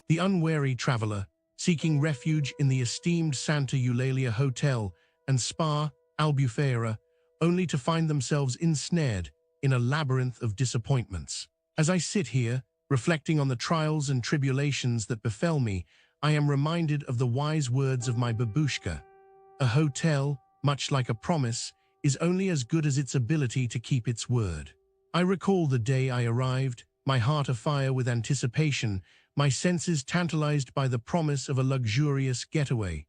The unwary traveler, seeking refuge in the esteemed Santa Eulalia Hotel and Spa, Albufeira, only to find themselves ensnared in a labyrinth of disappointments. As I sit here, reflecting on the trials and tribulations that befell me, I am reminded of the wise words of my babushka. A hotel, much like a promise, is only as good as its ability to keep its word. I recall the day I arrived, my heart afire with anticipation, my senses tantalized by the promise of a luxurious getaway.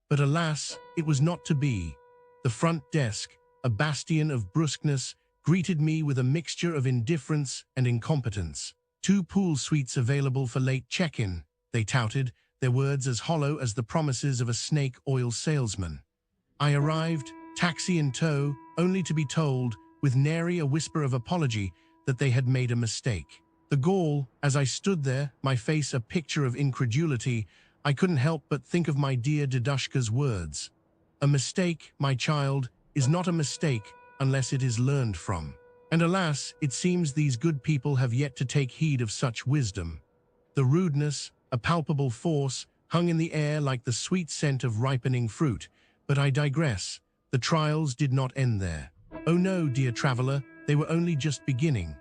But alas, it was not to be. The front desk, a bastion of brusqueness, greeted me with a mixture of indifference and incompetence. 2 pool suites available for late check-in, they touted, their words as hollow as the promises of a snake oil salesman. I arrived, taxi in tow, only to be told, with nary a whisper of apology, that they had made a mistake. The gall, as I stood there, my face a picture of incredulity, I couldn't help but think of my dear Dedushka's words. A mistake, my child, is not a mistake unless it is learned from. And alas, it seems these good people have yet to take heed of such wisdom. The rudeness, a palpable force, hung in the air like the sweet scent of ripening fruit. But I digress. The trials did not end there. Oh no, dear traveler, they were only just beginning.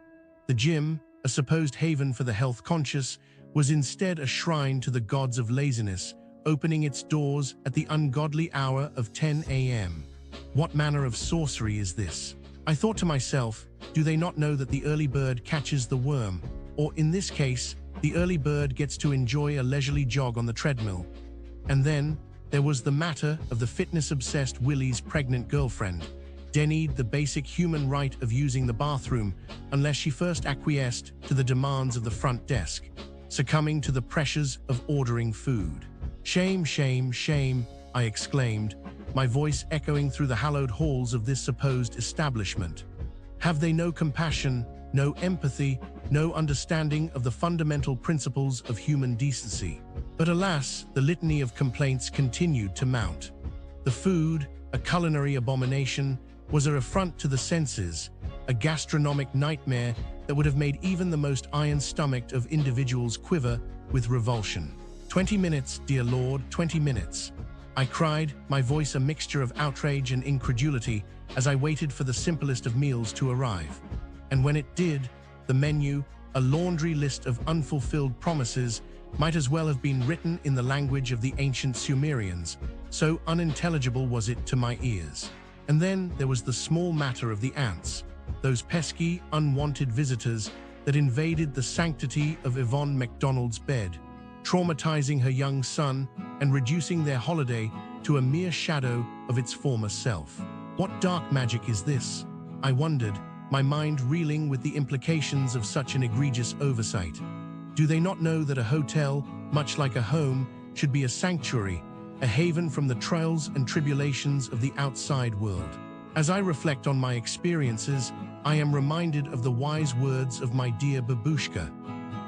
The gym, a supposed haven for the health-conscious, was instead a shrine to the gods of laziness, opening its doors at the ungodly hour of 10 a.m. What manner of sorcery is this? I thought to myself, do they not know that the early bird catches the worm? Or in this case, the early bird gets to enjoy a leisurely jog on the treadmill. And then, there was the matter of the fitness-obsessed Willie's pregnant girlfriend, denied the basic human right of using the bathroom unless she first acquiesced to the demands of the front desk, succumbing to the pressures of ordering food. Shame, shame, shame, I exclaimed, my voice echoing through the hallowed halls of this supposed establishment. Have they no compassion, no empathy, no understanding of the fundamental principles of human decency? But alas, the litany of complaints continued to mount. The food, a culinary abomination, was an affront to the senses, a gastronomic nightmare that would have made even the most iron-stomached of individuals quiver with revulsion. 20 minutes, dear Lord, 20 minutes. I cried, my voice a mixture of outrage and incredulity, as I waited for the simplest of meals to arrive. And when it did, the menu, a laundry list of unfulfilled promises, might as well have been written in the language of the ancient Sumerians, so unintelligible was it to my ears. And then there was the small matter of the ants, those pesky, unwanted visitors that invaded the sanctity of Yvonne MacDonald's bed, traumatizing her young son and reducing their holiday to a mere shadow of its former self. What dark magic is this? I wondered, my mind reeling with the implications of such an egregious oversight. Do they not know that a hotel, much like a home, should be a sanctuary, a haven from the trials and tribulations of the outside world? As I reflect on my experiences, I am reminded of the wise words of my dear babushka.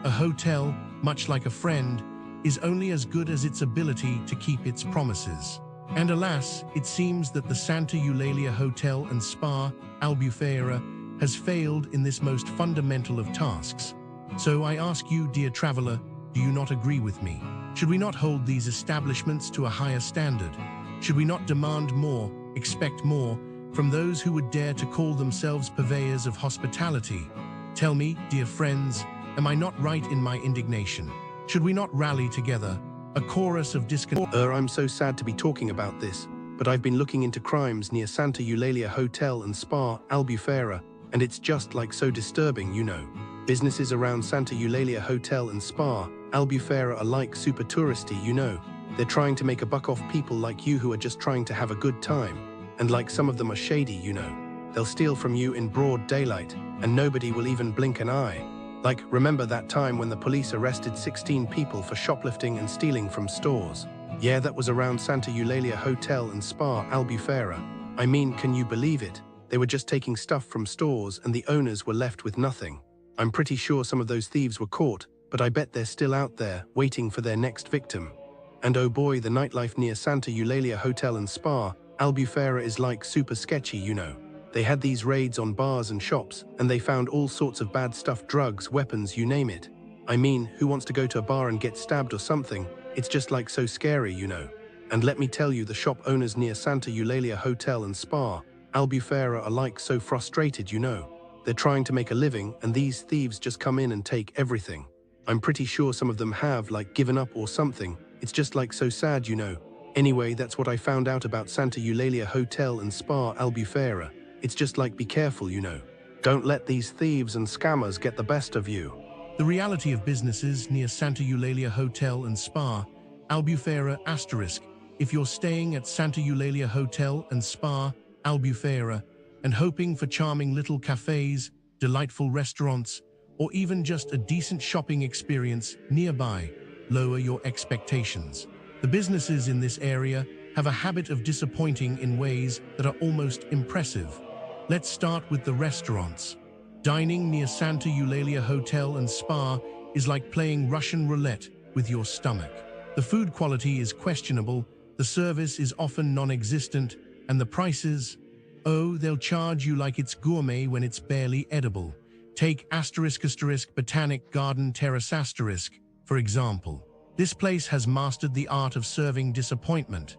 A hotel, much like a friend, is only as good as its ability to keep its promises. And alas, it seems that the Santa Eulalia Hotel and Spa, Albufeira, has failed in this most fundamental of tasks. So I ask you, dear traveler, do you not agree with me? Should we not hold these establishments to a higher standard? Should we not demand more, expect more, from those who would dare to call themselves purveyors of hospitality? Tell me, dear friends, am I not right in my indignation? Should we not rally together, a chorus of discontent? I'm so sad to be talking about this, but I've been looking into crimes near Santa Eulalia Hotel and Spa, Albufeira, and it's just like so disturbing, you know. Businesses around Santa Eulalia Hotel and Spa, Albufeira are like super touristy, you know. They're trying to make a buck off people like you who are just trying to have a good time. And like some of them are shady, you know. They'll steal from you in broad daylight, and nobody will even blink an eye. Like, remember that time when the police arrested 16 people for shoplifting and stealing from stores? Yeah, that was around Santa Eulalia Hotel and Spa, Albufeira. I mean, can you believe it? They were just taking stuff from stores and the owners were left with nothing. I'm pretty sure some of those thieves were caught, but I bet they're still out there, waiting for their next victim. And oh boy, the nightlife near Santa Eulalia Hotel and Spa, Albufeira is like super sketchy, you know. They had these raids on bars and shops, and they found all sorts of bad stuff, drugs, weapons, you name it. I mean, who wants to go to a bar and get stabbed or something? It's just like so scary, you know. And let me tell you, the shop owners near Santa Eulalia Hotel and Spa, Albufeira, are like so frustrated, you know. They're trying to make a living, and these thieves just come in and take everything. I'm pretty sure some of them have, like, given up or something. It's just like so sad, you know. Anyway, that's what I found out about Santa Eulalia Hotel and Spa, Albufeira. It's just like, be careful, you know. Don't let these thieves and scammers get the best of you. The reality of businesses near Santa Eulalia Hotel and Spa, Albufeira *. If you're staying at Santa Eulalia Hotel and Spa, Albufeira, and hoping for charming little cafes, delightful restaurants, or even just a decent shopping experience nearby, lower your expectations. The businesses in this area have a habit of disappointing in ways that are almost impressive. Let's start with the restaurants. Dining near Santa Eulalia Hotel and Spa is like playing Russian roulette with your stomach. The food quality is questionable, the service is often non-existent, and the prices, oh, they'll charge you like it's gourmet when it's barely edible. Take *** Botanic Garden Terrace **, for example. This place has mastered the art of serving disappointment.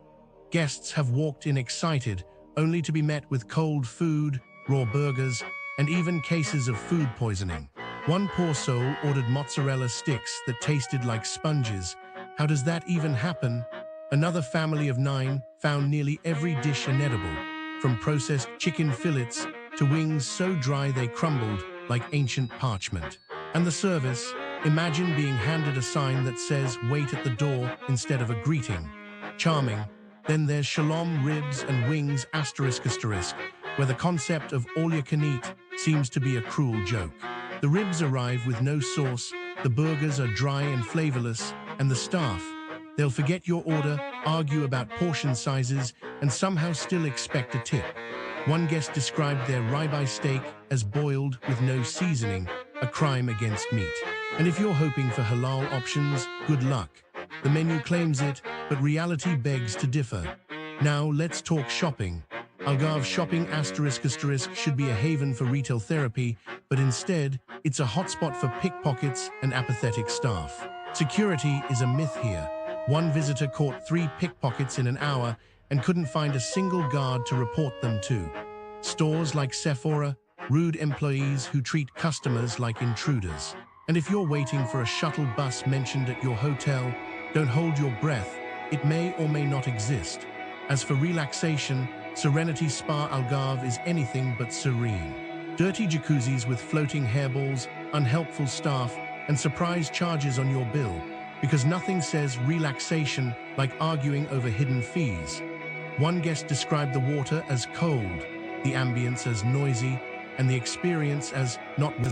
Guests have walked in excited, only to be met with cold food, raw burgers, and even cases of food poisoning. One poor soul ordered mozzarella sticks that tasted like sponges. How does that even happen? Another family of 9 found nearly every dish inedible, from processed chicken fillets to wings so dry they crumbled like ancient parchment. And the service, imagine being handed a sign that says "wait at the door" instead of a greeting. Charming. Then there's shalom ribs and wings **, where the concept of all you can eat seems to be a cruel joke. The ribs arrive with no sauce, the burgers are dry and flavorless, and the staff, they'll forget your order, argue about portion sizes, and somehow still expect a tip. One guest described their ribeye steak as boiled with no seasoning, a crime against meat. And if you're hoping for halal options, good luck. The menu claims it, but reality begs to differ. Now let's talk shopping. Algarve shopping ** should be a haven for retail therapy, but instead, it's a hotspot for pickpockets and apathetic staff. Security is a myth here. One visitor caught 3 pickpockets in an hour and couldn't find a single guard to report them to. Stores like Sephora, rude employees who treat customers like intruders. And if you're waiting for a shuttle bus mentioned at your hotel, don't hold your breath, it may or may not exist. As for relaxation, Serenity Spa Algarve is anything but serene. Dirty jacuzzis with floating hairballs, unhelpful staff, and surprise charges on your bill, because nothing says relaxation like arguing over hidden fees. One guest described the water as cold, the ambience as noisy, and the experience as not